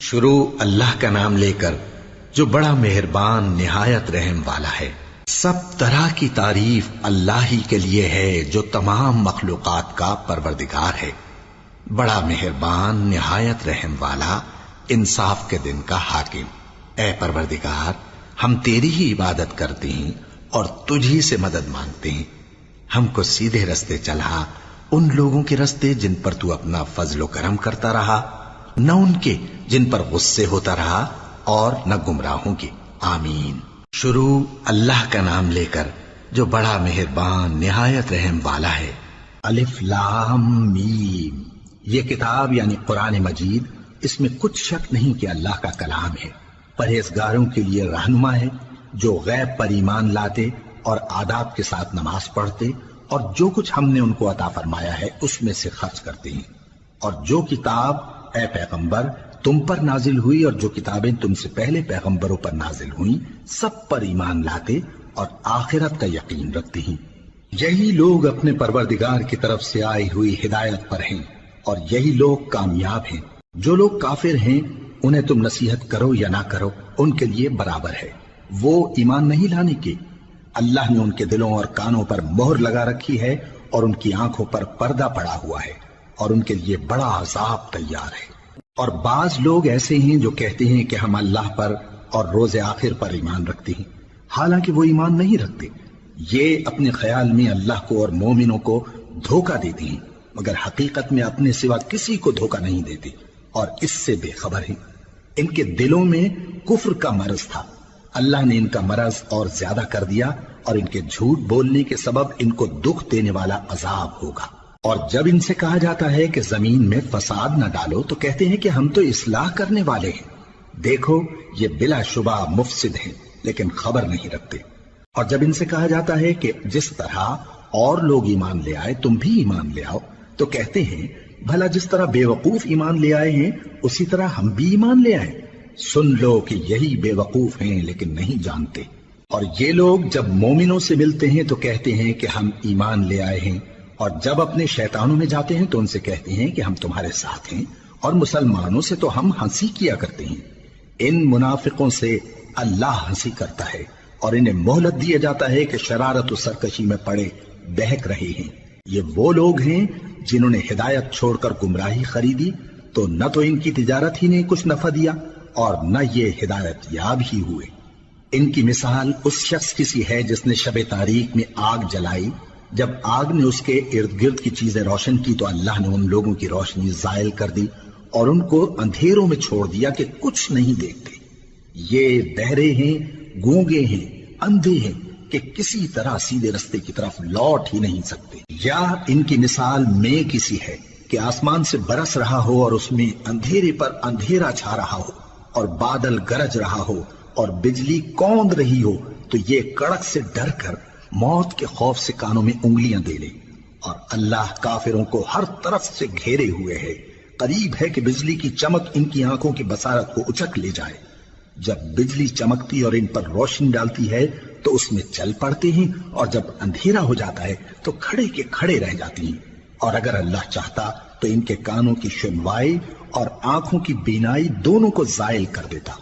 شروع اللہ کا نام لے کر جو بڑا مہربان نہایت رحم والا ہے۔ سب طرح کی تعریف اللہ ہی کے لیے ہے جو تمام مخلوقات کا پروردگار ہے، بڑا مہربان نہایت رحم والا، انصاف کے دن کا حاکم۔ اے پروردگار، ہم تیری ہی عبادت کرتے ہیں اور تجھی سے مدد مانگتے ہیں۔ ہم کو سیدھے رستے چلا، ان لوگوں کے رستے جن پر تو اپنا فضل و کرم کرتا رہا، نہ ان کے جن پر غصے ہوتا رہا اور نہ گمراہوں کے۔ آمین۔ شروع اللہ کا نام لے کر جو بڑا مہربان نہایت رحم والا ہے۔ الف لام میم۔ یہ کتاب یعنی قرآن مجید، اس میں کچھ شک نہیں کہ اللہ کا کلام ہے، پرہیزگاروں کے لیے رہنما ہے جو غیب پر ایمان لاتے اور آداب کے ساتھ نماز پڑھتے اور جو کچھ ہم نے ان کو عطا فرمایا ہے اس میں سے خرچ کرتے ہیں، اور جو کتاب اے پیغمبر تم پر نازل ہوئی اور جو کتابیں تم سے پہلے پیغمبروں پر نازل ہوئیں سب پر ایمان لاتے اور آخرت کا یقین رکھتے ہیں۔ یہی لوگ اپنے پروردگار کی طرف سے آئی ہوئی ہدایت پر ہیں اور یہی لوگ کامیاب ہیں۔ جو لوگ کافر ہیں انہیں تم نصیحت کرو یا نہ کرو ان کے لیے برابر ہے، وہ ایمان نہیں لانے کے۔ اللہ نے ان کے دلوں اور کانوں پر مہر لگا رکھی ہے اور ان کی آنکھوں پر پردہ پڑا ہوا ہے اور ان کے لیے بڑا عذاب تیار ہے۔ اور بعض لوگ ایسے ہیں جو کہتے ہیں کہ ہم اللہ پر اور روز آخر پر ایمان رکھتے ہیں، حالانکہ وہ ایمان نہیں رکھتے۔ یہ اپنے خیال میں اللہ کو اور مومنوں کو دھوکہ دیتے ہیں، مگر حقیقت میں اپنے سوا کسی کو دھوکہ نہیں دیتے اور اس سے بے خبر ہیں۔ ان کے دلوں میں کفر کا مرض تھا، اللہ نے ان کا مرض اور زیادہ کر دیا اور ان کے جھوٹ بولنے کے سبب ان کو دکھ دینے والا عذاب ہوگا۔ اور جب ان سے کہا جاتا ہے کہ زمین میں فساد نہ ڈالو تو کہتے ہیں کہ ہم تو اصلاح کرنے والے ہیں۔ دیکھو یہ بلا شبہ مفسد ہیں لیکن خبر نہیں رکھتے۔ اور جب ان سے کہا جاتا ہے کہ جس طرح اور لوگ ایمان لے آئے تم بھی ایمان لے آؤ تو کہتے ہیں بھلا جس طرح بے وقوف ایمان لے آئے ہیں اسی طرح ہم بھی ایمان لے آئیں۔ سن لو کہ یہی بے وقوف ہیں لیکن نہیں جانتے۔ اور یہ لوگ جب مومنوں سے ملتے ہیں تو کہتے ہیں کہ ہم ایمان لے آئے ہیں، اور جب اپنے شیطانوں میں جاتے ہیں تو ان سے کہتے ہیں کہ ہم تمہارے ساتھ ہیں، اور مسلمانوں سے تو ہم ہنسی کیا کرتے ہیں۔ ان منافقوں سے اللہ ہنسی کرتا ہے اور انہیں مہلت دیا جاتا ہے کہ شرارت و سرکشی میں پڑے بہک رہے ہیں۔ یہ وہ لوگ ہیں جنہوں نے ہدایت چھوڑ کر گمراہی خریدی تو نہ تو ان کی تجارت ہی نے کچھ نفع دیا اور نہ یہ ہدایت یاب ہی ہوئے۔ ان کی مثال اس شخص کی سی ہے جس نے شب تاریک میں آگ جلائی، جب آگ نے اس کے ارد گرد کی چیزیں روشن کی تو اللہ نے ان لوگوں کی روشنی زائل کر دی اور ان کو اندھیروں میں چھوڑ دیا کہ کچھ نہیں دیکھتے۔ یہ بہرے ہیں، گونگے ہیں، اندھے ہیں کہ کسی طرح سیدھے رستے کی طرف لوٹ ہی نہیں سکتے۔ یا ان کی مثال میں کسی ہے کہ آسمان سے برس رہا ہو اور اس میں اندھیرے پر اندھیرا چھا رہا ہو اور بادل گرج رہا ہو اور بجلی کوند رہی ہو تو یہ کڑک سے ڈر کر موت کے خوف سے کانوں میں انگلیاں دے لے۔ اور اللہ کافروں کو ہر طرف سے گھیرے ہوئے ہے، قریب ہے کہ بجلی کی چمک ان کی آنکھوں کی بصارت کو اچک لے جائے۔ جب بجلی چمکتی اور ان پر روشنی ڈالتی ہے تو اس میں چل پڑتے ہیں، اور جب اندھیرا ہو جاتا ہے تو کھڑے کے کھڑے رہ جاتی ہیں۔ اور اگر اللہ چاہتا تو ان کے کانوں کی سنوائی اور آنکھوں کی بینائی دونوں کو زائل کر دیتا۔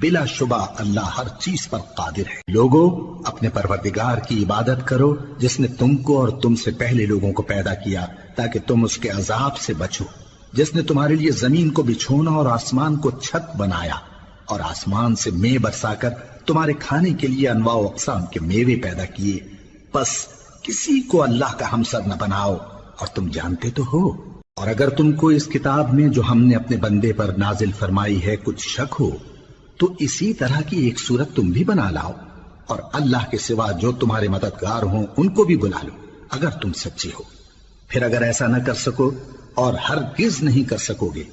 بلا شبہ اللہ ہر چیز پر قادر ہے۔ لوگو اپنے پروردگار کی عبادت کرو جس نے تم کو اور تم سے پہلے لوگوں کو پیدا کیا تاکہ تم اس کے عذاب سے بچو، جس نے تمہارے لیے زمین کو بچھونا اور آسمان کو چھت بنایا اور آسمان سے مے برسا کر تمہارے کھانے کے لیے انواع و اقسام کے میوے پیدا کیے۔ بس کسی کو اللہ کا ہمسر نہ بناؤ اور تم جانتے تو ہو۔ اور اگر تم کو اس کتاب میں جو ہم نے اپنے بندے پر نازل فرمائی ہے کچھ شک ہو تو اسی طرح کی ایک صورت تم بھی بنا لاؤ، اور اللہ کے سوا جو تمہارے مددگار ہوں ان کو بھی بلا لو اگر تم سچے ہو۔ پھر اگر ایسا نہ کر سکو اور ہرگز نہیں کر سکو گے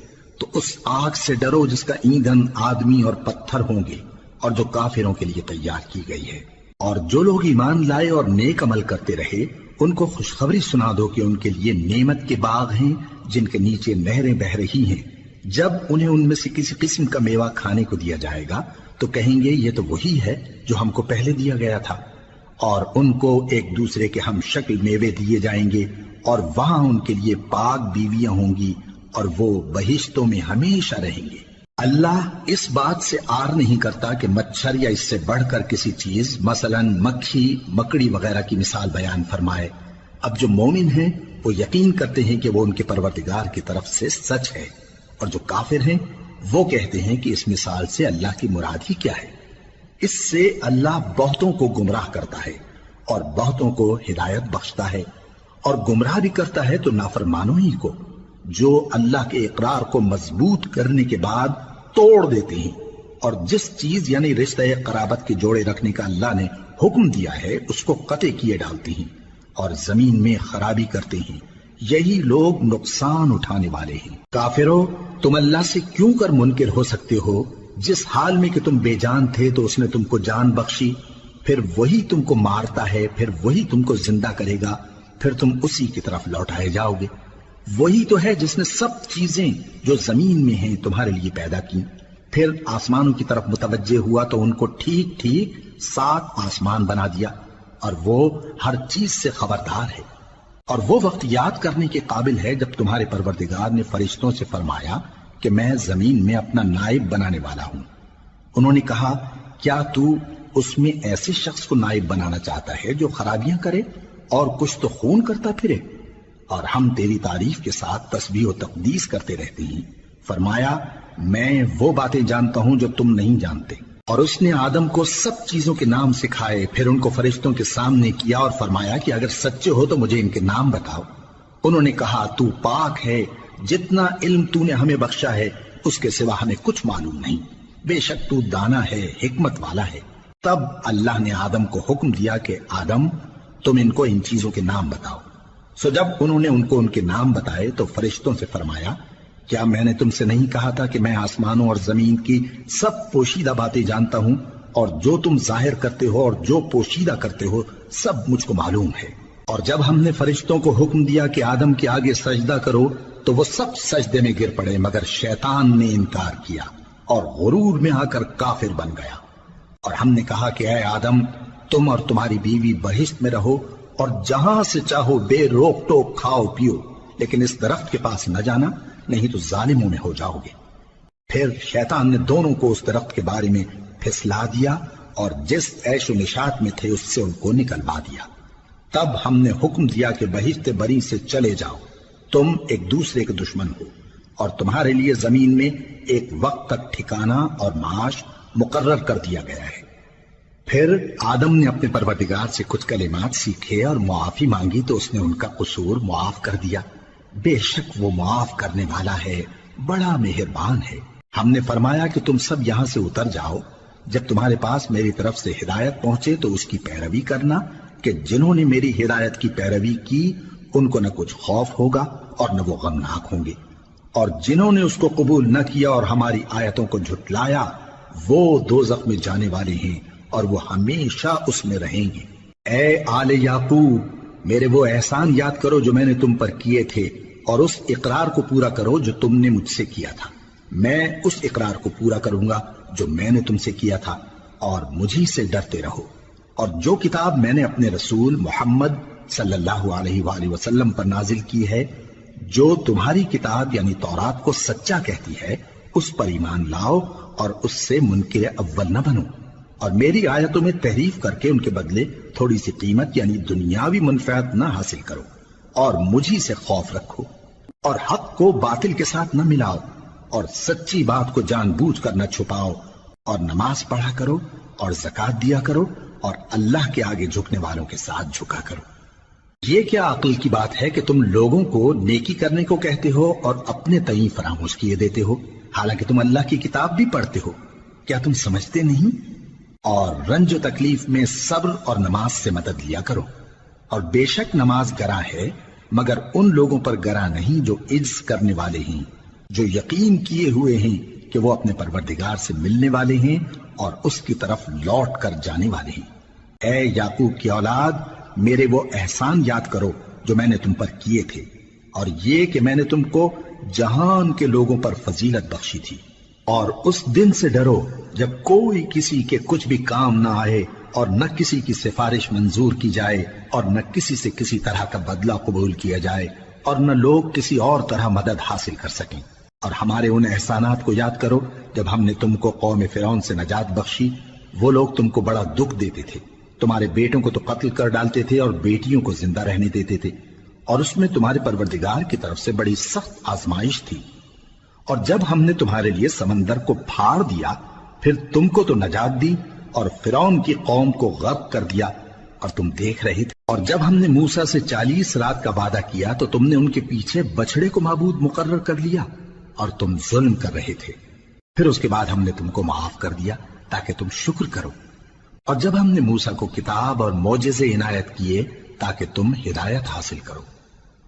تو اس آگ سے ڈرو جس کا ایندھن آدمی اور پتھر ہوں گے اور جو کافروں کے لیے تیار کی گئی ہے۔ اور جو لوگ ایمان لائے اور نیک عمل کرتے رہے ان کو خوشخبری سنا دو کہ ان کے لیے نعمت کے باغ ہیں جن کے نیچے نہریں بہہ رہی ہیں۔ جب انہیں ان میں سے کسی قسم کا میوہ کھانے کو دیا جائے گا تو کہیں گے یہ تو وہی ہے جو ہم کو پہلے دیا گیا تھا، اور ان کو ایک دوسرے کے ہم شکل میوے دیے جائیں گے اور وہاں ان کے لیے پاک بیویاں ہوں گی اور وہ بہشتوں میں ہمیشہ رہیں گے۔ اللہ اس بات سے آر نہیں کرتا کہ مچھر یا اس سے بڑھ کر کسی چیز مثلاً مکھی مکڑی وغیرہ کی مثال بیان فرمائے۔ اب جو مومن ہیں وہ یقین کرتے ہیں کہ وہ ان کے پروردگار کی طرف سے سچ ہے، اور جو کافر ہیں وہ کہتے ہیں کہ اس مثال سے اللہ کی مراد ہی کیا ہے۔ اس سے اللہ بہتوں کو گمراہ کرتا ہے اور بہتوں کو ہدایت بخشتا ہے، اور گمراہ بھی کرتا ہے تو نافرمانوں ہی کو، جو اللہ کے اقرار کو مضبوط کرنے کے بعد توڑ دیتے ہیں، اور جس چیز یعنی رشتہ قرابت کے جوڑے رکھنے کا اللہ نے حکم دیا ہے اس کو قطع کیے ڈالتے ہیں اور زمین میں خرابی کرتے ہیں۔ یہی لوگ نقصان اٹھانے والے ہیں۔ کافرو، تم اللہ سے کیوں کر منکر ہو سکتے ہو؟ جس حال میں کہ تم بے جان تھے تو اس نے تم کو جان بخشی، پھر وہی تم کو مارتا ہے، پھر وہی تم کو زندہ کرے گا، پھر تم اسی کی طرف لوٹائے جاؤ گے۔ وہی تو ہے جس نے سب چیزیں جو زمین میں ہیں تمہارے لیے پیدا کی، پھر آسمانوں کی طرف متوجہ ہوا تو ان کو ٹھیک ٹھیک 7 آسمان بنا دیا، اور وہ ہر چیز سے خبردار ہے۔ اور وہ وقت یاد کرنے کے قابل ہے جب تمہارے پروردگار نے فرشتوں سے فرمایا کہ میں زمین میں اپنا نائب بنانے والا ہوں۔ انہوں نے کہا، کیا تو اس میں ایسے شخص کو نائب بنانا چاہتا ہے جو خرابیاں کرے اور کچھ تو خون کرتا پھرے؟ اور ہم تیری تعریف کے ساتھ تسبیح و تقدیس کرتے رہتے ہیں۔ فرمایا، میں وہ باتیں جانتا ہوں جو تم نہیں جانتے۔ اور اس نے آدم کو سب چیزوں کے نام سکھائے، پھر ان کو فرشتوں کے سامنے کیا اور فرمایا کہ اگر سچے ہو تو مجھے ان کے نام بتاؤ۔ انہوں نے کہا، تو پاک ہے، جتنا علم تو نے ہمیں بخشا ہے اس کے سوا ہمیں کچھ معلوم نہیں، بے شک تو دانا ہے، حکمت والا ہے۔ تب اللہ نے آدم کو حکم دیا کہ آدم، تم ان کو ان چیزوں کے نام بتاؤ۔ سو جب انہوں نے ان کو ان کے نام بتائے تو فرشتوں سے فرمایا، کیا میں نے تم سے نہیں کہا تھا کہ میں آسمانوں اور زمین کی سب پوشیدہ باتیں جانتا ہوں، اور جو تم ظاہر کرتے ہو اور جو پوشیدہ کرتے ہو سب مجھ کو معلوم ہے۔ اور جب ہم نے فرشتوں کو حکم دیا کہ آدم کے آگے سجدہ کرو تو وہ سب سجدے میں گر پڑے مگر شیطان نے انکار کیا اور غرور میں آ کر کافر بن گیا۔ اور ہم نے کہا کہ اے آدم، تم اور تمہاری بیوی بہشت میں رہو اور جہاں سے چاہو بے روک ٹوک کھاؤ پیو، لیکن اس درخت کے پاس نہ جانا، نہیں تو ظالموں میں ہو جاؤ گے۔ پھر شیطان نے دونوں کو اس درخت کے بارے میں پھسلا دیا اور جس عیش و نشاط میں تھے اس سے ان کو نکلوا دیا۔ تب ہم نے حکم دیا کہ بہشت بری سے چلے جاؤ، تم ایک دوسرے کے دشمن ہو، اور تمہارے لیے زمین میں ایک وقت تک ٹھکانہ اور معاش مقرر کر دیا گیا ہے۔ پھر آدم نے اپنے پروردگار سے کچھ کلمات سیکھے اور معافی مانگی تو اس نے ان کا قصور معاف کر دیا۔ بے شک وہ معاف کرنے والا ہے، بڑا مہربان ہے۔ ہم نے فرمایا کہ تم سب یہاں سے اتر جاؤ، جب تمہارے پاس میری طرف سے ہدایت پہنچے تو اس کی پیروی کرنا، کہ جنہوں نے میری ہدایت کی پیروی کی ان کو نہ کچھ خوف ہوگا اور نہ وہ غمناک ہوں گے، اور جنہوں نے اس کو قبول نہ کیا اور ہماری آیتوں کو جھٹلایا وہ دوزخ میں جانے والے ہیں اور وہ ہمیشہ اس میں رہیں گے۔ اے آل یعقوب، میرے وہ احسان یاد کرو جو میں نے تم پر کیے تھے، اور اس اقرار کو پورا کرو جو تم نے مجھ سے کیا تھا۔ میں اس اقرار کو پورا کروں گا جو میں نے تم سے کیا تھا، اور مجھی سے ڈرتے رہو۔ اور جو کتاب میں نے اپنے رسول محمد صلی اللہ علیہ وآلہ وسلم پر نازل کی ہے، جو تمہاری کتاب یعنی تورات کو سچا کہتی ہے، اس پر ایمان لاؤ اور اس سے منکر اول نہ بنو، اور میری آیتوں میں تحریف کر کے ان کے بدلے تھوڑی سی قیمت یعنی دنیاوی منفعت نہ حاصل کرو، اور مجھی سے خوف رکھو، اور حق کو باطل کے ساتھ نہ ملاؤ، اور سچی بات کو جان بوجھ کر نہ چھپاؤ، اور نماز پڑھا کرو اور زکوٰۃ دیا کرو، اور اللہ کے آگے جھکنے والوں کے ساتھ جھکا کرو۔ یہ کیا عقل کی بات ہے کہ تم لوگوں کو نیکی کرنے کو کہتے ہو اور اپنے تئیں فراموش کیے دیتے ہو، حالانکہ تم اللہ کی کتاب بھی پڑھتے ہو؟ کیا تم سمجھتے نہیں؟ اور رنج و تکلیف میں صبر اور نماز سے مدد لیا کرو، اور بے شک نماز گراں ہے مگر ان لوگوں پر گراں نہیں جو عجز کرنے والے ہیں، جو یقین کیے ہوئے ہیں کہ وہ اپنے پروردگار سے ملنے والے ہیں اور اس کی طرف لوٹ کر جانے والے ہیں۔ اے یعقوب کی اولاد، میرے وہ احسان یاد کرو جو میں نے تم پر کیے تھے، اور یہ کہ میں نے تم کو جہان کے لوگوں پر فضیلت بخشی تھی۔ اور اس دن سے ڈرو جب کوئی کسی کے کچھ بھی کام نہ آئے، اور نہ کسی کی سفارش منظور کی جائے، اور نہ کسی سے کسی طرح کا بدلہ قبول کیا جائے، اور نہ لوگ کسی اور طرح مدد حاصل کر سکیں۔ اور ہمارے ان احسانات کو یاد کرو جب ہم نے تم کو قوم فرعون سے نجات بخشی۔ وہ لوگ تم کو بڑا دکھ دیتے تھے، تمہارے بیٹوں کو تو قتل کر ڈالتے تھے اور بیٹیوں کو زندہ رہنے دیتے تھے، اور اس میں تمہارے پروردگار کی طرف سے بڑی سخت آزمائش تھی۔ اور جب ہم نے تمہارے لیے سمندر کو پھاڑ دیا، پھر تم کو تو نجات دی اور فرعون کی قوم کو غرق کر دیا، اور تم دیکھ رہے تھے۔ اور جب ہم نے موسیٰ سے 40 رات کا وعدہ کیا تو تم نے ان کے پیچھے بچڑے کو معبود مقرر کر لیا، اور تم ظلم کر رہے تھے۔ پھر اس کے بعد ہم نے تم کو معاف کر دیا تاکہ تم شکر کرو۔ اور جب ہم نے موسیٰ کو کتاب اور معجزے عنایت کیے تاکہ تم ہدایت حاصل کرو۔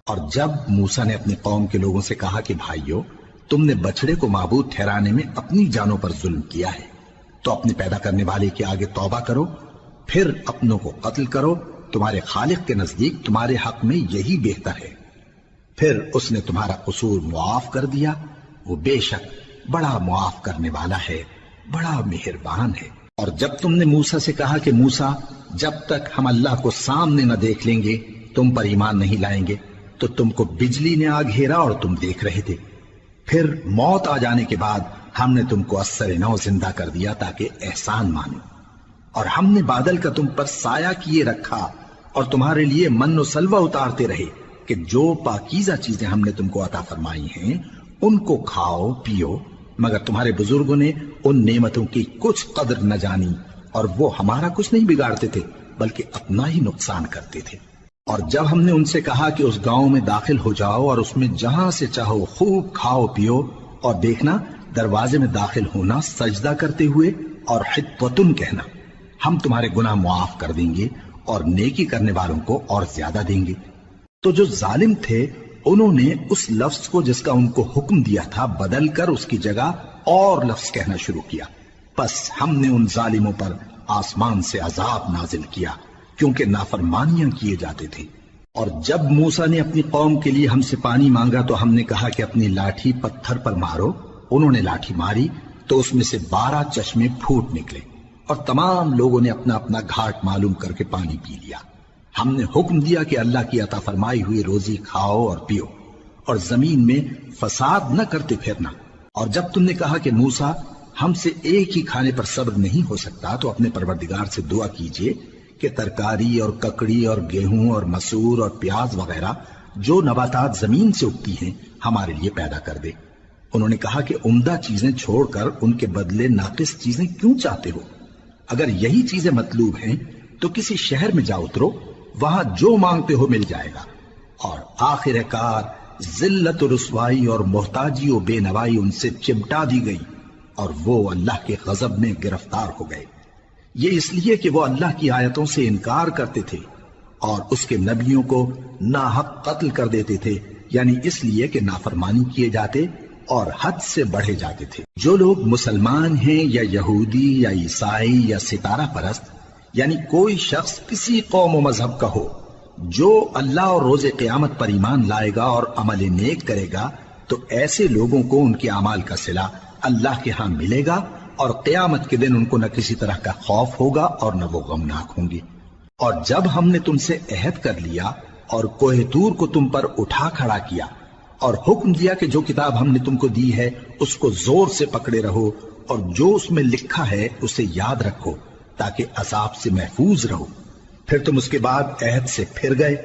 اور جب موسیٰ نے اپنی قوم کے لوگوں سے کہا کہ بھائیو، تم نے بچڑے کو معبود ٹھہرانے میں اپنی جانوں پر ظلم کیا ہے، تو اپنے پیدا کرنے والے کے آگے توبہ کرو، پھر اپنوں کو قتل کرو، تمہارے خالق کے نزدیک تمہارے حق میں یہی بہتر ہے۔ پھر اس نے تمہارا قصور معاف کر دیا، وہ بے شک بڑا معاف کرنے والا ہے، بڑا مہربان ہے۔ اور جب تم نے موسیٰ سے کہا کہ موسیٰ، جب تک ہم اللہ کو سامنے نہ دیکھ لیں گے تم پر ایمان نہیں لائیں گے، تو تم کو بجلی نے آ گھیرا اور تم دیکھ رہے تھے۔ پھر موت آ جانے کے بعد ہم نے تم کو اثر نو زندہ کر دیا تاکہ احسان مانو۔ اور ہم نے بادل کا تم پر سایہ کیے رکھا اور تمہارے لیے من و سلوہ اتارتے رہے کہ جو پاکیزہ چیزیں ہم نے تم کو عطا فرمائی ہیں ان کو کھاؤ پیو، مگر تمہارے بزرگوں نے ان نعمتوں کی کچھ قدر نہ جانی، اور وہ ہمارا کچھ نہیں بگاڑتے تھے بلکہ اپنا ہی نقصان کرتے تھے۔ اور جب ہم نے ان سے کہا کہ اس گاؤں میں داخل ہو جاؤ اور اس میں جہاں سے چاہو خوب کھاؤ پیو، اور دیکھنا دروازے میں داخل ہونا سجدہ کرتے ہوئے اور حطوتن کہنا، ہم تمہارے گناہ معاف کر دیں گے اور نیکی کرنے والوں کو اور زیادہ دیں گے۔ تو جو ظالم تھے انہوں نے اس لفظ کو جس کا ان کو حکم دیا تھا بدل کر اس کی جگہ اور لفظ کہنا شروع کیا، پس ہم نے ان ظالموں پر آسمان سے عذاب نازل کیا کیونکہ نافرمانیاں کیے جاتے تھے۔ اور جب موسیٰ نے اپنی قوم کے لیے ہم سے پانی مانگا تو ہم نے کہا کہ اپنی لاٹھی پتھر پر مارو۔ انہوں نے لاٹھی ماری تو اس میں سے 12 چشمے پھوٹ نکلے، اور تمام لوگوں نے اپنا اپنا گھاٹ معلوم کر کے پانی پی لیا۔ ہم نے حکم دیا کہ اللہ کی عطا فرمائی ہوئی روزی کھاؤ اور پیو، اور زمین میں فساد نہ کرتے پھرنا۔ اور جب تم نے کہا کہ موسیٰ، ہم سے ایک ہی کھانے پر صبر نہیں ہو سکتا، تو اپنے پروردگار سے دعا کیجئے کہ ترکاری اور ککڑی اور گیہوں اور مسور اور پیاز وغیرہ جو نباتات زمین سے اگتی ہیں ہمارے لیے پیدا کر دے۔ انہوں نے کہا کہ عمدہ چیزیں چھوڑ کر ان کے بدلے ناقص چیزیں کیوں چاہتے ہو؟ اگر یہی چیزیں مطلوب ہیں تو کسی شہر میں جا اترو، وہاں جو مانگتے ہو مل جائے گا۔ اور آخر کار ذلت و رسوائی اور محتاجی و بے نوائی ان سے چمٹا دی گئی، اور وہ اللہ کے غضب میں گرفتار ہو گئے۔ یہ اس لیے کہ وہ اللہ کی آیتوں سے انکار کرتے تھے اور اس کے نبیوں کو ناحق قتل کر دیتے تھے، یعنی اس لیے کہ نافرمانی کیے جاتے اور حد سے بڑھے جاتے تھے۔ جو لوگ مسلمان ہیں یا یہودی یا عیسائی یا ستارہ پرست، یعنی کوئی شخص کسی قوم و مذہب کا ہو، جو اللہ اور روز قیامت پر ایمان لائے گا اور عمل نیک کرے گا، تو ایسے لوگوں کو ان کے اعمال کا صلہ اللہ کے ہاں ملے گا، اور قیامت کے دن ان کو نہ کسی طرح کا خوف ہوگا اور نہ وہ غمناک ہوں گے۔ اور جب ہم نے تم سے عہد کر لیا اور کوہ طور کو تم پر اٹھا کھڑا کیا اور حکم دیا کہ جو کتاب ہم نے تم کو دی ہے اس کو زور سے پکڑے رہو، اور جو اس میں لکھا ہے اسے یاد رکھو تاکہ عذاب سے محفوظ رہو، پھر تم اس کے بعد عہد سے پھر گئے،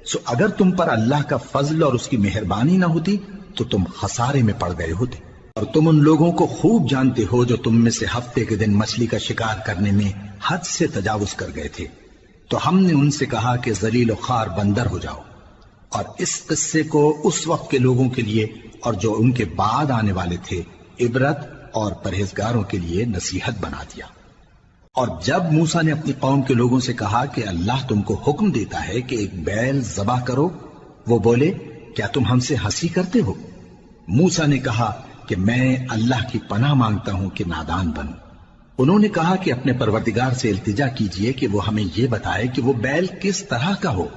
سو اگر تم پر اللہ کا فضل اور اس کی مہربانی نہ ہوتی تو تم خسارے میں پڑ گئے ہوتے۔ اور تم ان لوگوں کو خوب جانتے ہو جو تم میں سے ہفتے کے دن مچھلی کا شکار کرنے میں حد سے تجاوز کر گئے تھے، تو ہم نے ان سے کہا کہ ذلیل و خوار بندر ہو جاؤ، اور اس قصے کو اس وقت کے لوگوں کے لیے اور جو ان کے بعد آنے والے تھے عبرت اور پرہیزگاروں کے لیے نصیحت بنا دیا۔ اور جب موسیٰ نے اپنی قوم کے لوگوں سے کہا کہ اللہ تم کو حکم دیتا ہے کہ ایک بیل ذبح کرو، وہ بولے کیا تم ہم سے ہنسی کرتے ہو؟ موسیٰ نے کہا کہ میں اللہ کی پناہ مانگتا ہوں کہ نادان بنوں۔ انہوں نے کہا کہ اپنے پروردگار سے التجا کیجئے کہ وہ ہمیں یہ بتائے کہ وہ بیل کس طرح کا ہو۔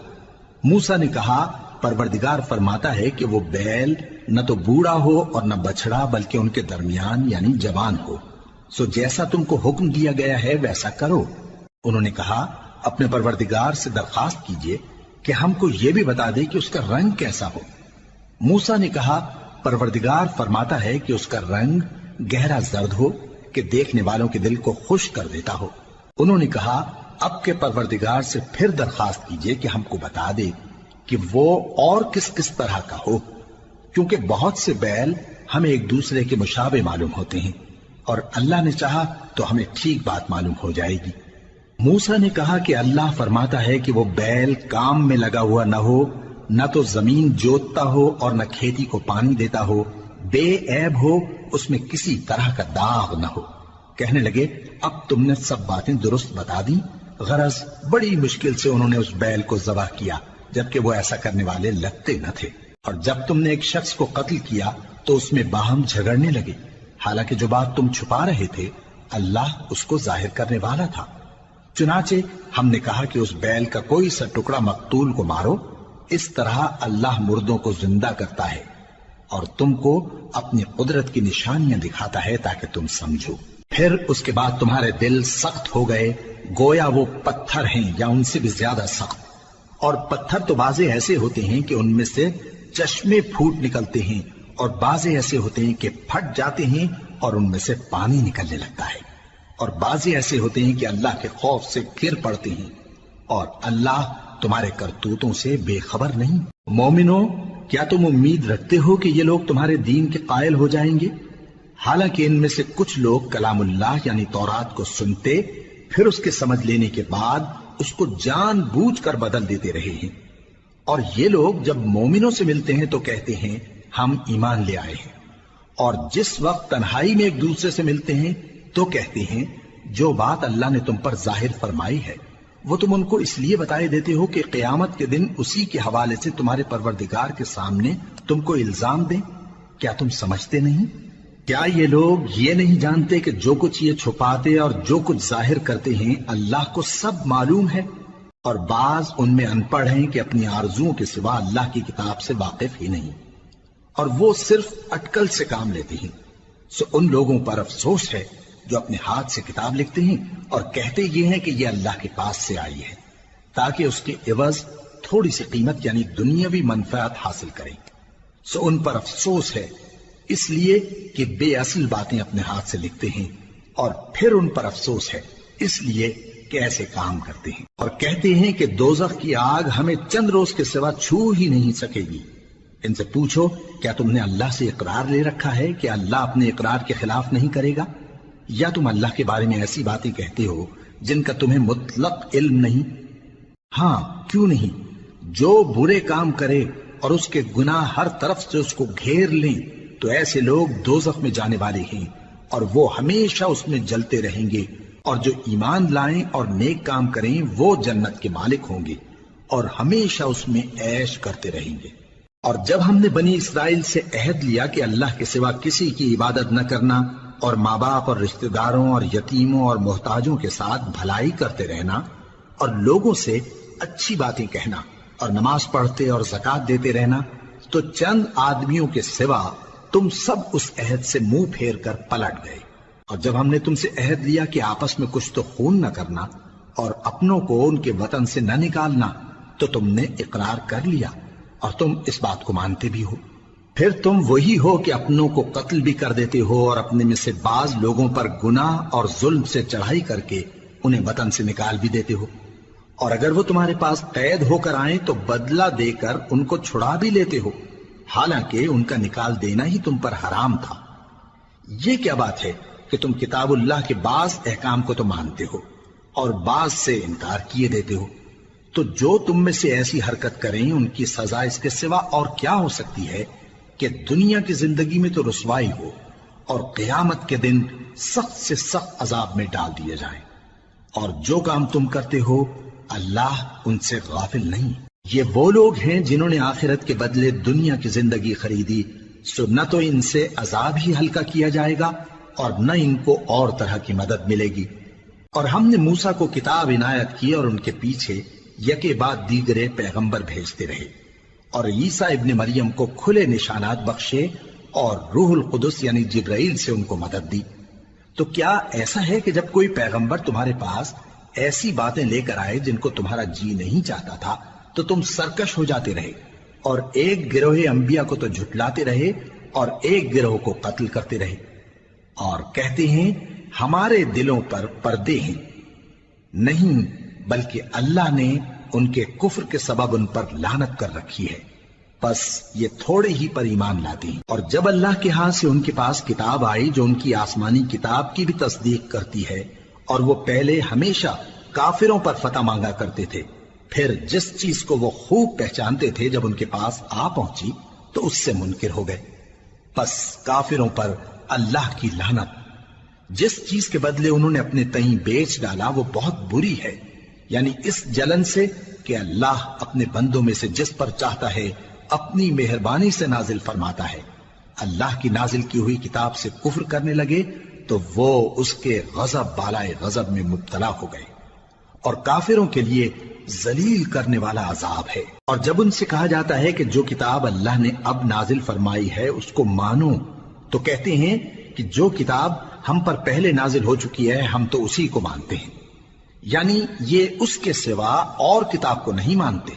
موسیٰ نے کہا پروردگار فرماتا ہے کہ وہ بیل نہ تو بوڑھا ہو اور نہ بچڑا بلکہ ان کے درمیان یعنی جوان ہو، سو جیسا تم کو حکم دیا گیا ہے ویسا کرو۔ انہوں نے کہا اپنے پروردگار سے درخواست کیجئے کہ ہم کو یہ بھی بتا دے کہ اس کا رنگ کیسا ہو۔ موسیٰ نے کہا پروردگار فرماتا ہے کہ اس کا رنگ گہرا زرد ہو کہ دیکھنے والوں کے دل کو خوش کر دیتا ہو۔ انہوں نے کہا اب کے پروردگار سے پھر درخواست کیجئے کہ ہم کو بتا دے کہ وہ اور کس کس طرح کا ہو، کیونکہ بہت سے بیل ہمیں ایک دوسرے کے مشابہ معلوم ہوتے ہیں، اور اللہ نے چاہا تو ہمیں ٹھیک بات معلوم ہو جائے گی۔ موسیٰ نے کہا کہ اللہ فرماتا ہے کہ وہ بیل کام میں لگا ہوا نہ ہو، نہ تو زمین جوتتا ہو اور نہ کھیتی کو پانی دیتا ہو، بے عیب ہو، اس میں کسی طرح کا داغ نہ ہو۔ کہنے لگے اب تم نے سب باتیں درست بتا دی۔ غرض بڑی مشکل سے انہوں نے اس بیل کو ذبح کیا، جبکہ وہ ایسا کرنے والے لگتے نہ تھے۔ اور جب تم نے ایک شخص کو قتل کیا تو اس میں باہم جھگڑنے لگے، حالانکہ جو بات تم چھپا رہے تھے اللہ اس کو ظاہر کرنے والا تھا۔ چنانچہ ہم نے کہا کہ اس بیل کا کوئی سا ٹکڑا مقتول کو مارو، اس طرح اللہ مردوں کو زندہ کرتا ہے اور تم کو اپنی قدرت کی نشانیاں دکھاتا ہے تاکہ تم سمجھو۔ پھر اس کے بعد تمہارے دل سخت ہو گئے، گویا وہ پتھر ہیں یا ان سے بھی زیادہ سخت۔ اور پتھر تو بعضے ایسے ہوتے ہیں کہ ان میں سے چشمے پھوٹ نکلتے ہیں، اور بعضے ایسے ہوتے ہیں کہ پھٹ جاتے ہیں اور ان میں سے پانی نکلنے لگتا ہے، اور بعضے ایسے ہوتے ہیں کہ اللہ کے خوف سے گر پڑتے ہیں، اور اللہ تمہارے کرتوتوں سے بے خبر نہیں۔ مومنو، کیا تم امید رکھتے ہو کہ یہ لوگ تمہارے دین کے قائل ہو جائیں گے؟ حالانکہ ان میں سے کچھ لوگ کلام اللہ یعنی تورات کو سنتے، پھر اس کے سمجھ لینے کے بعد اس کو جان بوجھ کر بدل دیتے رہے ہیں، اور یہ لوگ جب مومنوں سے ملتے ہیں تو کہتے ہیں ہم ایمان لے آئے ہیں، اور جس وقت تنہائی میں ایک دوسرے سے ملتے ہیں تو کہتے ہیں جو بات اللہ نے تم پر ظاہر فرمائی ہے وہ تم ان کو اس لیے بتائے دیتے ہو کہ قیامت کے دن اسی کے حوالے سے تمہارے پروردگار کے سامنے تم کو الزام دیں۔ کیا تم سمجھتے نہیں؟ کیا یہ لوگ یہ نہیں جانتے کہ جو کچھ یہ چھپاتے اور جو کچھ ظاہر کرتے ہیں اللہ کو سب معلوم ہے؟ اور بعض ان میں ان پڑھ ہیں کہ اپنی آرزوؤں کے سوا اللہ کی کتاب سے واقف ہی نہیں، اور وہ صرف اٹکل سے کام لیتے ہیں۔ سو ان لوگوں پر افسوس ہے جو اپنے ہاتھ سے کتاب لکھتے ہیں اور کہتے یہ ہیں کہ یہ اللہ کے پاس سے آئی ہے، تاکہ اس کے عوض تھوڑی سی قیمت یعنی دنیاوی منفعت حاصل کریں۔ سو ان پر افسوس ہے اس لیے کہ بے اصل باتیں اپنے ہاتھ سے لکھتے ہیں، اور پھر ان پر افسوس ہے اس لیے کہ ایسے کام کرتے ہیں، اور کہتے ہیں کہ دوزخ کی آگ ہمیں چند روز کے سوا چھو ہی نہیں سکے گی۔ ان سے پوچھو کیا تم نے اللہ سے اقرار لے رکھا ہے کہ اللہ اپنے اقرار کے خلاف نہیں کرے گا؟ یا تم اللہ کے بارے میں ایسی باتیں کہتے ہو جن کا تمہیں مطلق علم نہیں؟ ہاں کیوں نہیں، جو برے کام کرے اور اس کے گناہ ہر طرف سے اس کو گھیر لیں تو ایسے لوگ دوزخ میں جانے والے ہیں، اور وہ ہمیشہ اس میں جلتے رہیں گے، اور جو ایمان لائیں اور نیک کام کریں وہ جنت کے مالک ہوں گے اور ہمیشہ اس میں عیش کرتے رہیں گے۔ اور جب ہم نے بنی اسرائیل سے عہد لیا کہ اللہ کے سوا کسی کی عبادت نہ کرنا، اور ماں باپ اور رشتہ داروں اور یتیموں اور محتاجوں کے ساتھ بھلائی کرتے رہنا، اور لوگوں سے اچھی باتیں کہنا، اور نماز پڑھتے اور زکوٰۃ دیتے رہنا، تو چند آدمیوں کے سوا تم سب اس عہد سے منہ پھیر کر پلٹ گئے۔ اور جب ہم نے تم سے عہد لیا کہ آپس میں کچھ تو خون نہ کرنا اور اپنوں کو ان کے وطن سے نہ نکالنا، تو تم نے اقرار کر لیا اور تم اس بات کو مانتے بھی ہو۔ پھر تم وہی ہو کہ اپنوں کو قتل بھی کر دیتے ہو اور اپنے میں سے بعض لوگوں پر گناہ اور ظلم سے چڑھائی کر کے انہیں وطن سے نکال بھی دیتے ہو، اور اگر وہ تمہارے پاس قید ہو کر آئیں تو بدلہ دے کر ان کو چھڑا بھی لیتے ہو، حالانکہ ان کا نکال دینا ہی تم پر حرام تھا۔ یہ کیا بات ہے کہ تم کتاب اللہ کے بعض احکام کو تو مانتے ہو اور بعض سے انکار کیے دیتے ہو؟ تو جو تم میں سے ایسی حرکت کریں ان کی سزا اس کے سوا اور کیا ہو سکتی ہے کہ دنیا کی زندگی میں تو رسوائی ہو اور قیامت کے دن سخت سے سخت عذاب میں ڈال دیے جائیں۔ اور جو کام تم کرتے ہو اللہ ان سے غافل نہیں۔ یہ وہ لوگ ہیں جنہوں نے آخرت کے بدلے دنیا کی زندگی خریدی، سو نہ تو ان سے عذاب ہی ہلکا کیا جائے گا اور نہ ان کو اور طرح کی مدد ملے گی۔ اور ہم نے موسیٰ کو کتاب عنایت کی اور ان کے پیچھے یکے بعد دیگرے پیغمبر بھیجتے رہے، اور عیسیٰ ابن مریم کو کھلے نشانات بخشے اور روح القدس یعنی جبرائیل سے ان کو مدد دی۔ تو کیا ایسا ہے کہ جب کوئی پیغمبر تمہارے پاس ایسی باتیں لے کر آئے جن کو تمہارا جی نہیں چاہتا تھا تو تم سرکش ہو جاتے رہے، اور ایک گروہ انبیاء کو تو جھٹلاتے رہے اور ایک گروہ کو قتل کرتے رہے، اور کہتے ہیں ہمارے دلوں پر پردے ہیں، نہیں بلکہ اللہ نے ان کے کفر کے سبب ان پر لعنت کر رکھی ہے، بس یہ تھوڑے ہی پر ایمان لاتے ہیں۔ اور جب اللہ کے ہاں سے ان کے پاس کتاب آئی جو ان کی آسمانی کتاب کی بھی تصدیق کرتی ہے، اور وہ پہلے ہمیشہ کافروں پر فتح مانگا کرتے تھے، پھر جس چیز کو وہ خوب پہچانتے تھے جب ان کے پاس آ پہنچی تو اس سے منکر ہو گئے، بس کافروں پر اللہ کی لعنت۔ جس چیز کے بدلے انہوں نے اپنے تئیں بیچ ڈالا وہ بہت بری ہے، یعنی اس جلن سے کہ اللہ اپنے بندوں میں سے جس پر چاہتا ہے اپنی مہربانی سے نازل فرماتا ہے۔ اللہ کی نازل کی ہوئی کتاب سے کفر کرنے لگے تو وہ اس کے غضب بالائے غضب میں مبتلا ہو گئے، اور کافروں کے لیے ذلیل کرنے والا عذاب ہے۔ اور جب ان سے کہا جاتا ہے کہ جو کتاب اللہ نے اب نازل فرمائی ہے اس کو مانو، تو کہتے ہیں کہ جو کتاب ہم پر پہلے نازل ہو چکی ہے ہم تو اسی کو مانتے ہیں، یعنی یہ اس کے سوا اور کتاب کو نہیں مانتے،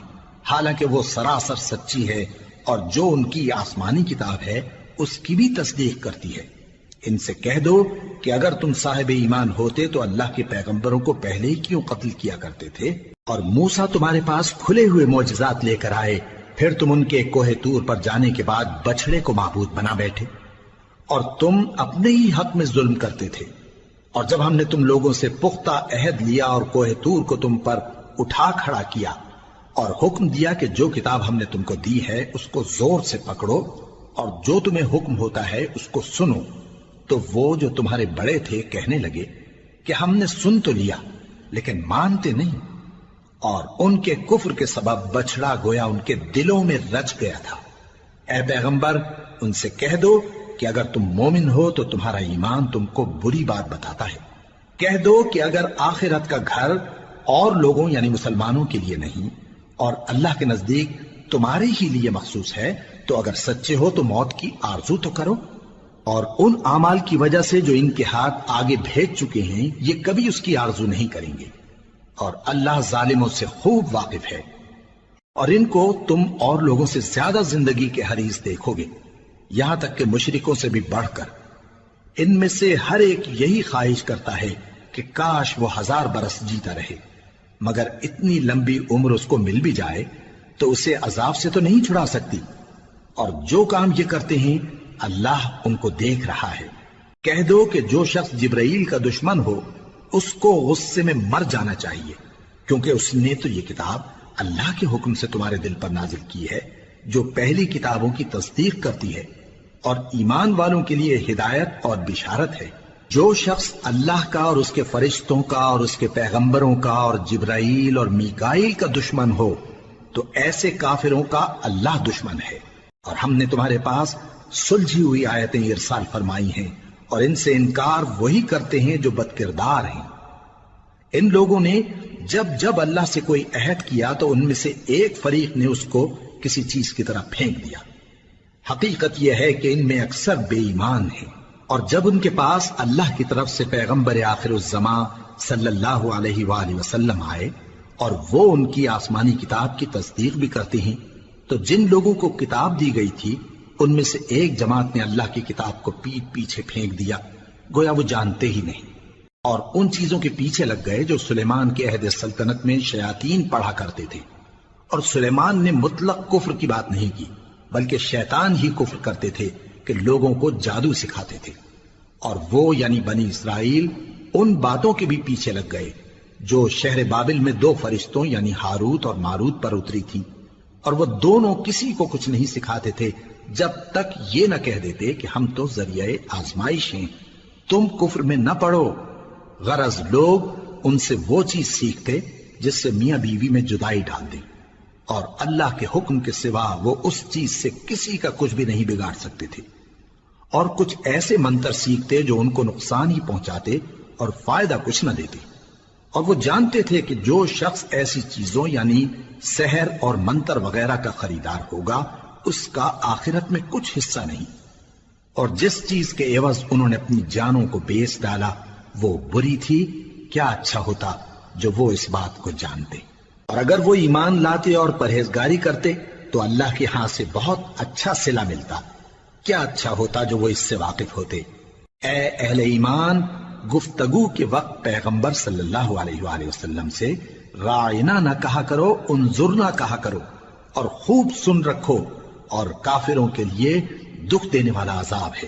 حالانکہ وہ سراسر سچی ہے، اور جو ان کی آسمانی کتاب ہے اس کی بھی تصدیق کرتی ہے۔ ان سے کہہ دو کہ اگر تم صاحب ایمان ہوتے تو اللہ کے پیغمبروں کو پہلے ہی کیوں قتل کیا کرتے تھے؟ اور موسیٰ تمہارے پاس کھلے ہوئے معجزات لے کر آئے، پھر تم ان کے کوہ طور پر جانے کے بعد بچڑے کو معبود بنا بیٹھے، اور تم اپنے ہی حق میں ظلم کرتے تھے۔ اور جب ہم نے تم لوگوں سے پختہ عہد لیا اور کوہ طور کو تم پر اٹھا کھڑا کیا، اور حکم دیا کہ جو کتاب ہم نے تم کو دی ہے اس کو زور سے پکڑو، اور جو تمہیں حکم ہوتا ہے اس کو سنو، تو وہ جو تمہارے بڑے تھے کہنے لگے کہ ہم نے سن تو لیا لیکن مانتے نہیں، اور ان کے کفر کے سبب بچڑا گویا ان کے دلوں میں رچ گیا تھا۔ اے پیغمبر ان سے کہہ دو کہ اگر تم مومن ہو تو تمہارا ایمان تم کو بری بات بتاتا ہے۔ کہہ دو کہ اگر آخرت کا گھر اور لوگوں یعنی مسلمانوں کے لیے نہیں اور اللہ کے نزدیک تمہارے ہی لیے مخصوص ہے تو اگر سچے ہو تو موت کی آرزو تو کرو، اور ان اعمال کی وجہ سے جو ان کے ہاتھ آگے بھیج چکے ہیں یہ کبھی اس کی آرزو نہیں کریں گے، اور اللہ ظالموں سے خوب واقف ہے۔ اور ان کو تم اور لوگوں سے زیادہ زندگی کے حریص دیکھو گے، یہاں تک کہ مشرکوں سے بھی بڑھ کر۔ ان میں سے ہر ایک یہی خواہش کرتا ہے کہ کاش وہ 1000 برس جیتا رہے، مگر اتنی لمبی عمر اس کو مل بھی جائے تو اسے عذاب سے تو نہیں چھڑا سکتی، اور جو کام یہ کرتے ہیں اللہ ان کو دیکھ رہا ہے۔ کہہ دو کہ جو شخص جبرائیل کا دشمن ہو اس کو غصے میں مر جانا چاہیے، کیونکہ اس نے تو یہ کتاب اللہ کے حکم سے تمہارے دل پر نازل کی ہے جو پہلی کتابوں کی تصدیق کرتی ہے، اور ایمان والوں کے لیے ہدایت اور بشارت ہے۔ جو شخص اللہ کا اور اس کے فرشتوں کا اور اس کے پیغمبروں کا اور جبرائیل اور میکائیل کا دشمن ہو تو ایسے کافروں کا اللہ دشمن ہے۔ اور ہم نے تمہارے پاس سلجھی ہوئی آیتیں ارسال فرمائی ہیں، اور ان سے انکار وہی کرتے ہیں جو بد کردار ہیں۔ ان لوگوں نے جب جب اللہ سے کوئی عہد کیا تو ان میں سے ایک فریق نے اس کو کسی چیز کی طرح پھینک دیا۔ حقیقت یہ ہے کہ ان میں اکثر بے ایمان ہیں، اور جب ان کے پاس اللہ کی طرف سے پیغمبر آخر الزمان صلی اللہ علیہ وآلہ وسلم آئے اور وہ ان کی آسمانی کتاب کی تصدیق بھی کرتے ہیں، تو جن لوگوں کو کتاب دی گئی تھی ان میں سے ایک جماعت نے اللہ کی کتاب کو پیٹ پیچھے پھینک دیا، گویا وہ جانتے ہی نہیں، اور ان چیزوں کے پیچھے لگ گئے جو سلیمان کے عہد سلطنت میں شیاطین پڑھا کرتے تھے۔ اور سلیمان نے مطلق کفر کی بات نہیں کی، بلکہ شیطان ہی کفر کرتے تھے کہ لوگوں کو جادو سکھاتے تھے، اور وہ یعنی بنی اسرائیل ان باتوں کے بھی پیچھے لگ گئے جو شہر بابل میں 2 فرشتوں یعنی ہاروت اور ماروت پر اتری تھی، اور وہ دونوں کسی کو کچھ نہیں سکھاتے تھے جب تک یہ نہ کہہ دیتے کہ ہم تو ذریعہ آزمائش ہیں، تم کفر میں نہ پڑو۔ غرض لوگ ان سے وہ چیز سیکھتے جس سے میاں بیوی میں جدائی ڈال دیں، اور اللہ کے حکم کے سوا وہ اس چیز سے کسی کا کچھ بھی نہیں بگاڑ سکتے تھے، اور کچھ ایسے منتر سیکھتے جو ان کو نقصان ہی پہنچاتے اور فائدہ کچھ نہ دیتے۔ اور وہ جانتے تھے کہ جو شخص ایسی چیزوں یعنی سحر اور منتر وغیرہ کا خریدار ہوگا اس کا آخرت میں کچھ حصہ نہیں، اور جس چیز کے عوض انہوں نے اپنی جانوں کو بیچ ڈالا وہ بری تھی، کیا اچھا ہوتا جو وہ اس بات کو جانتے۔ اور اگر وہ ایمان لاتے اور پرہیزگاری کرتے تو اللہ کے ہاں سے بہت اچھا صلہ ملتا، کیا اچھا ہوتا جو وہ اس سے واقف ہوتے۔ اے اہل ایمان، گفتگو کے وقت پیغمبر صلی اللہ علیہ وآلہ وسلم سے رائنا نہ کہا کرو، انظرنا کہا کرو، اور خوب سن رکھو، اور کافروں کے لیے دکھ دینے والا عذاب ہے۔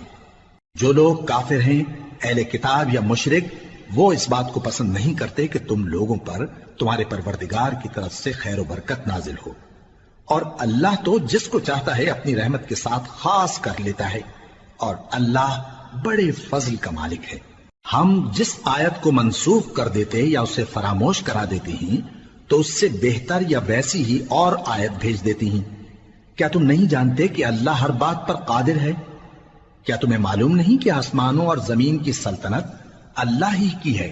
جو لوگ کافر ہیں، اہل کتاب یا مشرک، وہ اس بات کو پسند نہیں کرتے کہ تم لوگوں پر تمہارے پروردگار کی طرف سے خیر و برکت نازل ہو، اور اللہ تو جس کو چاہتا ہے اپنی رحمت کے ساتھ خاص کر لیتا ہے، اور اللہ بڑے فضل کا مالک ہے۔ ہم جس آیت کو منسوخ کر دیتے یا اسے فراموش کرا دیتے ہیں تو اس سے بہتر یا ویسی ہی اور آیت بھیج دیتی ہیں۔ کیا تم نہیں جانتے کہ اللہ ہر بات پر قادر ہے؟ کیا تمہیں معلوم نہیں کہ آسمانوں اور زمین کی سلطنت اللہ ہی کی ہے،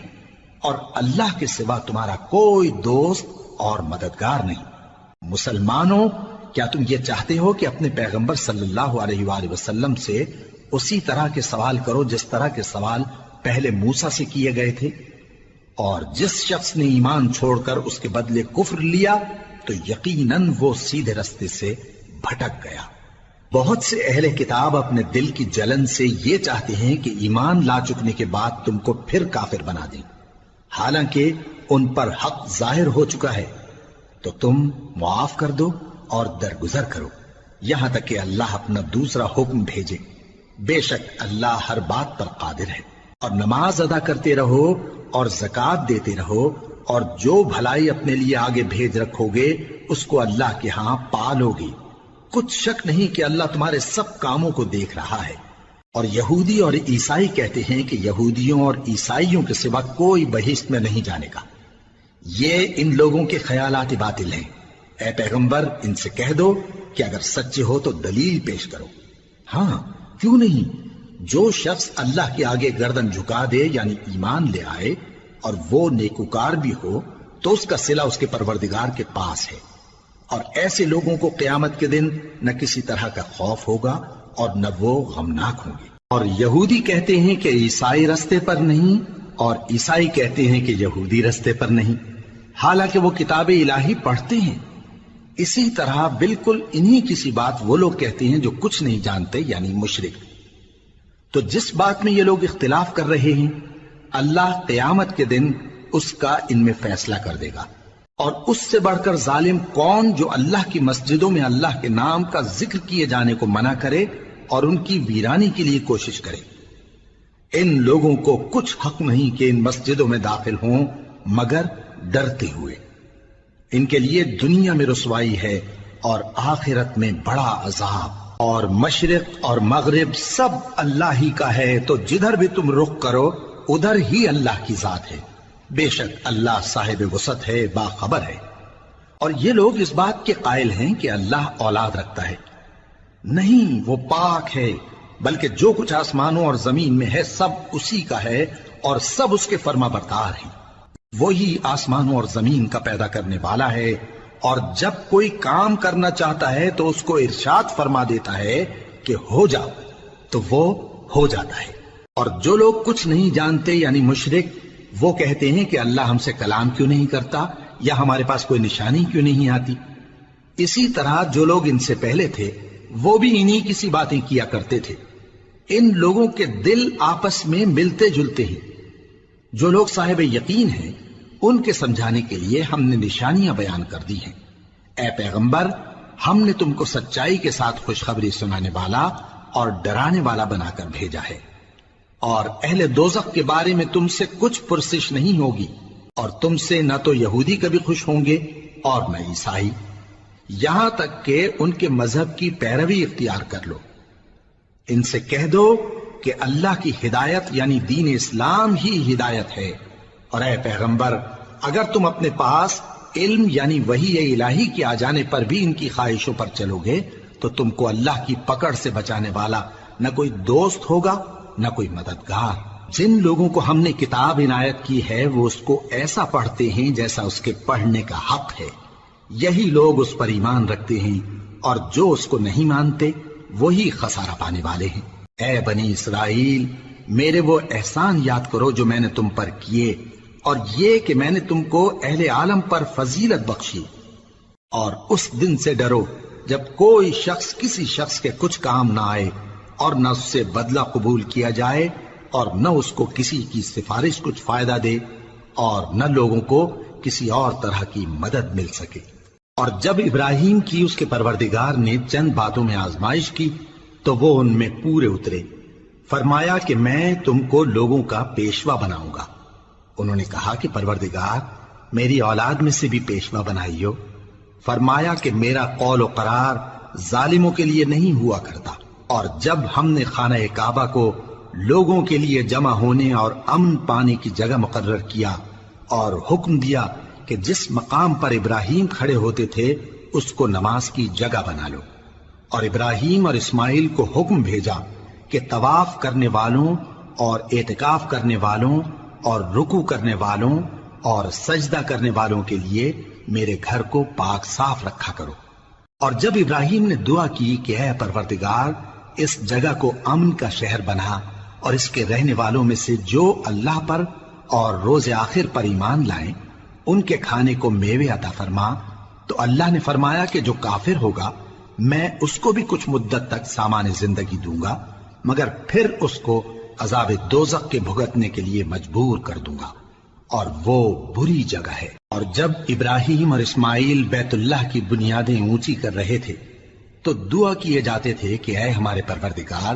اور اللہ کے سوا تمہارا کوئی دوست اور مددگار نہیں؟ مسلمانوں، کیا تم یہ چاہتے ہو کہ اپنے پیغمبر صلی اللہ علیہ وآلہ وسلم سے اسی طرح کے سوال کرو جس طرح کے سوال پہلے موسیٰ سے کیے گئے تھے؟ اور جس شخص نے ایمان چھوڑ کر اس کے بدلے کفر لیا تو یقیناً وہ سیدھے رستے سے بھٹک گیا۔ بہت سے اہل کتاب اپنے دل کی جلن سے یہ چاہتے ہیں کہ ایمان لا چکنے کے بعد تم کو پھر کافر بنا دیں، حالانکہ ان پر حق ظاہر ہو چکا ہے۔ تو تم معاف کر دو اور درگزر کرو یہاں تک کہ اللہ اپنا دوسرا حکم بھیجے۔ بے شک اللہ ہر بات پر قادر ہے۔ اور نماز ادا کرتے رہو اور زکوٰۃ دیتے رہو، اور جو بھلائی اپنے لیے آگے بھیج رکھو گے اس کو اللہ کے ہاں پالو گے۔ کچھ شک نہیں کہ اللہ تمہارے سب کاموں کو دیکھ رہا ہے۔ اور یہودی اور عیسائی کہتے ہیں کہ یہودیوں اور عیسائیوں کے سوا کوئی بہشت میں نہیں جانے گا۔ یہ ان لوگوں کے خیالات باطل ہیں۔ اے پیغمبر، ان سے کہہ دو کہ اگر سچے ہو تو دلیل پیش کرو۔ ہاں، کیوں نہیں؟ جو شخص اللہ کے آگے گردن جھکا دے، یعنی ایمان لے آئے، اور وہ نیکوکار بھی ہو، تو اس کا صلہ اس کے پروردگار کے پاس ہے۔ اور ایسے لوگوں کو قیامت کے دن نہ کسی طرح کا خوف ہوگا اور نہ وہ غمناک ہوں گے۔ اور یہودی کہتے ہیں کہ عیسائی رستے پر نہیں، اور عیسائی کہتے ہیں کہ یہودی رستے پر نہیں، حالانکہ وہ کتاب الہی پڑھتے ہیں۔ اسی طرح بالکل انہی کسی بات وہ لوگ کہتے ہیں جو کچھ نہیں جانتے، یعنی مشرک۔ تو جس بات میں یہ لوگ اختلاف کر رہے ہیں، اللہ قیامت کے دن اس کا ان میں فیصلہ کر دے گا۔ اور اس سے بڑھ کر ظالم کون جو اللہ کی مسجدوں میں اللہ کے نام کا ذکر کیے جانے کو منع کرے اور ان کی ویرانی کے لیے کوشش کرے۔ ان لوگوں کو کچھ حق نہیں کہ ان مسجدوں میں داخل ہوں مگر ڈرتے ہوئے۔ ان کے لیے دنیا میں رسوائی ہے اور آخرت میں بڑا عذاب۔ اور مشرق اور مغرب سب اللہ ہی کا ہے، تو جدھر بھی تم رخ کرو ادھر ہی اللہ کی ذات ہے۔ بے شک اللہ صاحب وسعت ہے، باخبر ہے۔ اور یہ لوگ اس بات کے قائل ہیں کہ اللہ اولاد رکھتا ہے۔ نہیں، وہ پاک ہے، بلکہ جو کچھ آسمانوں اور زمین میں ہے سب اسی کا ہے، اور سب اس کے فرما بردار ہیں۔ وہی آسمانوں اور زمین کا پیدا کرنے والا ہے، اور جب کوئی کام کرنا چاہتا ہے تو اس کو ارشاد فرما دیتا ہے کہ ہو جاؤ، تو وہ ہو جاتا ہے۔ اور جو لوگ کچھ نہیں جانتے یعنی مشرک، وہ کہتے ہیں کہ اللہ ہم سے کلام کیوں نہیں کرتا، یا ہمارے پاس کوئی نشانی کیوں نہیں آتی۔ اسی طرح جو لوگ ان سے پہلے تھے وہ بھی انہی کسی باتیں کیا کرتے تھے۔ ان لوگوں کے دل آپس میں ملتے جلتے ہیں۔ جو لوگ صاحب یقین ہیں ان کے سمجھانے کے لیے ہم نے نشانیاں بیان کر دی ہیں۔ اے پیغمبر، ہم نے تم کو سچائی کے ساتھ خوشخبری سنانے والا اور ڈرانے والا بنا کر بھیجا ہے۔ اور اہل دوزخ کے بارے میں تم سے کچھ پرسش نہیں ہوگی، اور تم سے نہ تو یہودی کبھی خوش ہوں گے اور نہ عیسائی، یہاں تک کہ ان کے مذہب کی پیروی اختیار کر لو۔ ان سے کہہ دو کہ اللہ کی ہدایت یعنی دین اسلام ہی ہدایت ہے۔ اور اے پیغمبر، اگر تم اپنے پاس علم یعنی وحی الہی کے آ جانے پر بھی ان کی خواہشوں پر چلو گے تو تم کو اللہ کی پکڑ سے بچانے والا نہ کوئی دوست ہوگا نہ کوئی مددگار۔ جن لوگوں کو ہم نے کتاب عنایت کی ہے وہ اس کو ایسا پڑھتے ہیں جیسا اس کے پڑھنے کا حق ہے، یہی لوگ اس پر ایمان رکھتے ہیں، اور جو اس کو نہیں مانتے وہی خسارہ پانے والے ہیں۔ اے بنی اسرائیل، میرے وہ احسان یاد کرو جو میں نے تم پر کیے، اور یہ کہ میں نے تم کو اہل عالم پر فضیلت بخشی۔ اور اس دن سے ڈرو جب کوئی شخص کسی شخص کے کچھ کام نہ آئے، اور نہ اس سے بدلہ قبول کیا جائے اور نہ اس کو کسی کی سفارش کچھ فائدہ دے اور نہ لوگوں کو کسی اور طرح کی مدد مل سکے۔ اور جب ابراہیم کی اس کے پروردگار نے چند باتوں میں آزمائش کی تو وہ ان میں پورے اترے۔ فرمایا کہ میں تم کو لوگوں کا پیشوا بناؤں گا۔ انہوں نے کہا کہ پروردگار میری اولاد میں سے بھی پیشوا بنائیو۔ فرمایا کہ میرا قول و قرار ظالموں کے لیے نہیں ہوا کرتا۔ اور جب ہم نے خانہ کعبہ کو لوگوں کے لیے جمع ہونے اور امن پانے کی جگہ مقرر کیا اور حکم دیا کہ جس مقام پر ابراہیم کھڑے ہوتے تھے اس کو نماز کی جگہ بنا لو، اور ابراہیم اور اسماعیل کو حکم بھیجا کہ طواف کرنے والوں اور اعتکاف کرنے والوں اور رکوع کرنے والوں اور سجدہ کرنے والوں کے لیے میرے گھر کو پاک صاف رکھا کرو۔ اور جب ابراہیم نے دعا کی کہ اے پروردگار اس جگہ کو امن کا شہر بنا اور اس کے رہنے والوں میں سے جو اللہ پر اور روز آخر پر ایمان لائیں ان کے کھانے کو میوے عطا فرما، تو اللہ نے فرمایا کہ جو کافر ہوگا میں اس کو بھی کچھ مدت تک سامان زندگی دوں گا، مگر پھر اس کو عذاب دوزخ کے بھگتنے کے لیے مجبور کر دوں گا، اور وہ بری جگہ ہے۔ اور جب ابراہیم اور اسماعیل بیت اللہ کی بنیادیں اونچی کر رہے تھے تو دعا کیے جاتے تھے کہ اے ہمارے پروردگار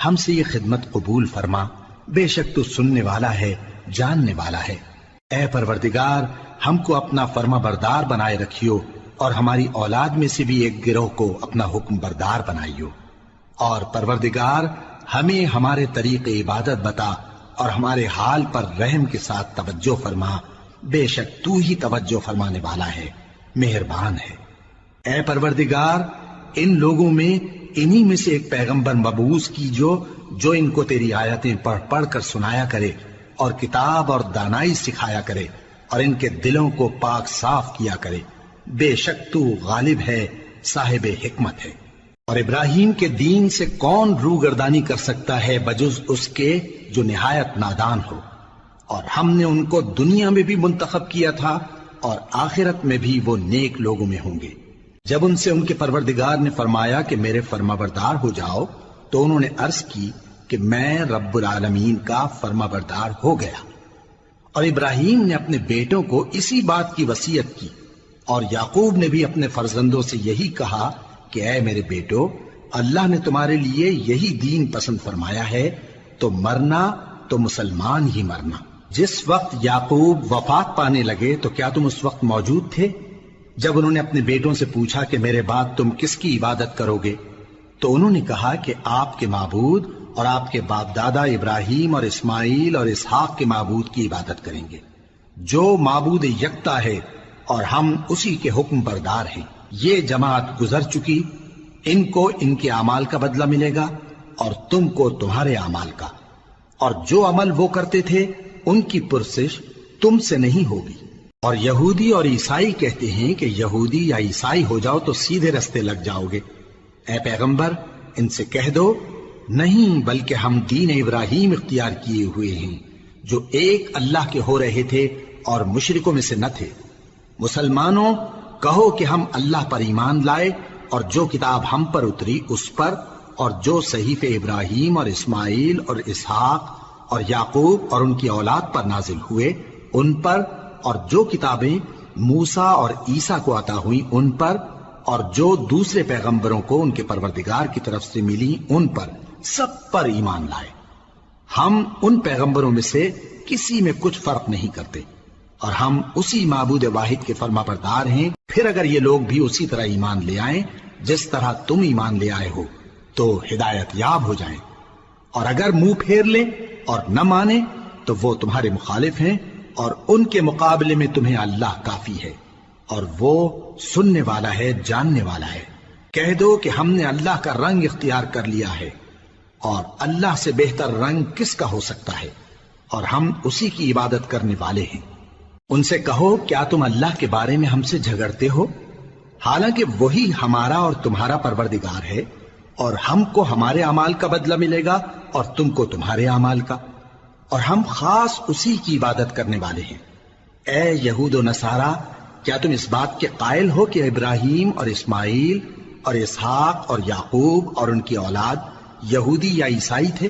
ہم سے یہ خدمت قبول فرما، بے شک تو سننے والا ہے، جاننے والا ہے۔ اے پروردگار ہم کو اپنا فرما بردار بنائے رکھیو اور ہماری اولاد میں سے بھی ایک گروہ کو اپنا حکم بردار بنائیو، اور پروردگار ہمیں ہمارے طریق عبادت بتا اور ہمارے حال پر رحم کے ساتھ توجہ فرما، بے شک تو ہی توجہ فرمانے والا ہے، مہربان ہے۔ اے پروردگار ان لوگوں میں انہی میں سے ایک پیغمبر مبعوث کیجو جو ان کو تیری آیتیں پڑھ پڑھ کر سنایا کرے اور کتاب اور دانائی سکھایا کرے اور ان کے دلوں کو پاک صاف کیا کرے، بے شک تو غالب ہے، صاحب حکمت ہے۔ اور ابراہیم کے دین سے کون روگردانی کر سکتا ہے بجز اس کے جو نہایت نادان ہو، اور ہم نے ان کو دنیا میں بھی منتخب کیا تھا اور آخرت میں بھی وہ نیک لوگوں میں ہوں گے۔ جب ان سے ان کے پروردگار نے فرمایا کہ میرے فرما بردار ہو جاؤ تو انہوں نے عرض کی کہ میں رب العالمین کا فرما بردار ہو گیا۔ اور ابراہیم نے اپنے بیٹوں کو اسی بات کی وصیت کی، اور یعقوب نے بھی اپنے فرزندوں سے یہی کہا کہ اے میرے بیٹو اللہ نے تمہارے لیے یہی دین پسند فرمایا ہے، تو مرنا تو مسلمان ہی مرنا۔ جس وقت یعقوب وفات پانے لگے تو کیا تم اس وقت موجود تھے جب انہوں نے اپنے بیٹوں سے پوچھا کہ میرے بعد تم کس کی عبادت کرو گے؟ تو انہوں نے کہا کہ آپ کے معبود اور آپ کے باپ دادا ابراہیم اور اسماعیل اور اسحاق کے معبود کی عبادت کریں گے، جو معبود یکتا ہے اور ہم اسی کے حکم بردار ہیں۔ یہ جماعت گزر چکی، ان کو ان کے اعمال کا بدلہ ملے گا اور تم کو تمہارے اعمال کا، اور جو عمل وہ کرتے تھے ان کی پرسش تم سے نہیں ہوگی۔ اور یہودی اور عیسائی کہتے ہیں کہ یہودی یا عیسائی ہو جاؤ تو سیدھے رستے لگ جاؤ گے۔ اے پیغمبر ان سے کہہ دو نہیں، بلکہ ہم دین ابراہیم اختیار کیے ہوئے ہیں جو ایک اللہ کے ہو رہے تھے اور مشرکوں میں سے نہ تھے۔ مسلمانوں کہو کہ ہم اللہ پر ایمان لائے اور جو کتاب ہم پر اتری اس پر، اور جو صحیفے ابراہیم اور اسماعیل اور اسحاق اور یعقوب اور ان کی اولاد پر نازل ہوئے ان پر، اور جو کتابیں موسیٰ اور عیسیٰ کو عطا ہوئیں ان پر، اور جو دوسرے پیغمبروں کو ان کے پروردگار کی طرف سے ملی ان پر، سب پر ایمان لائے۔ ہم ان پیغمبروں میں سے کسی میں کچھ فرق نہیں کرتے، اور ہم اسی معبود واحد کے فرما بردار ہیں۔ پھر اگر یہ لوگ بھی اسی طرح ایمان لے آئیں جس طرح تم ایمان لے آئے ہو تو ہدایت یاب ہو جائیں، اور اگر منہ پھیر لیں اور نہ مانیں تو وہ تمہارے مخالف ہیں، اور ان کے مقابلے میں تمہیں اللہ کافی ہے، اور وہ سننے والا ہے، جاننے والا ہے۔ کہہ دو کہ ہم نے اللہ کا رنگ اختیار کر لیا ہے، اور اللہ سے بہتر رنگ کس کا ہو سکتا ہے، اور ہم اسی کی عبادت کرنے والے ہیں۔ ان سے کہو کیا تم اللہ کے بارے میں ہم سے جھگڑتے ہو، حالانکہ وہی ہمارا اور تمہارا پروردگار ہے، اور ہم کو ہمارے اعمال کا بدلہ ملے گا اور تم کو تمہارے اعمال کا، اور ہم خاص اسی کی عبادت کرنے والے ہیں۔ اے یہود و نصارا کیا تم اس بات کے قائل ہو کہ ابراہیم اور اسماعیل اور اسحاق اور یعقوب اور ان کی اولاد یہودی یا عیسائی تھے؟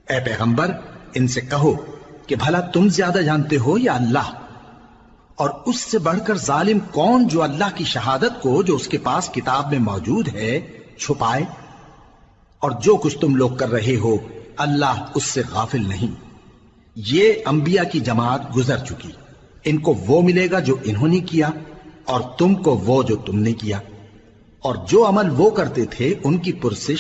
اے پیغمبر ان سے کہو کہ بھلا تم زیادہ جانتے ہو یا اللہ؟ اور اس سے بڑھ کر ظالم کون جو اللہ کی شہادت کو جو اس کے پاس کتاب میں موجود ہے چھپائے؟ اور جو کچھ تم لوگ کر رہے ہو اللہ اس سے غافل نہیں۔ یہ انبیاء کی جماعت گزر چکی، ان کو وہ ملے گا جو انہوں نے کیا اور تم کو وہ جو تم نے کیا، اور جو عمل وہ کرتے تھے ان کی پرسش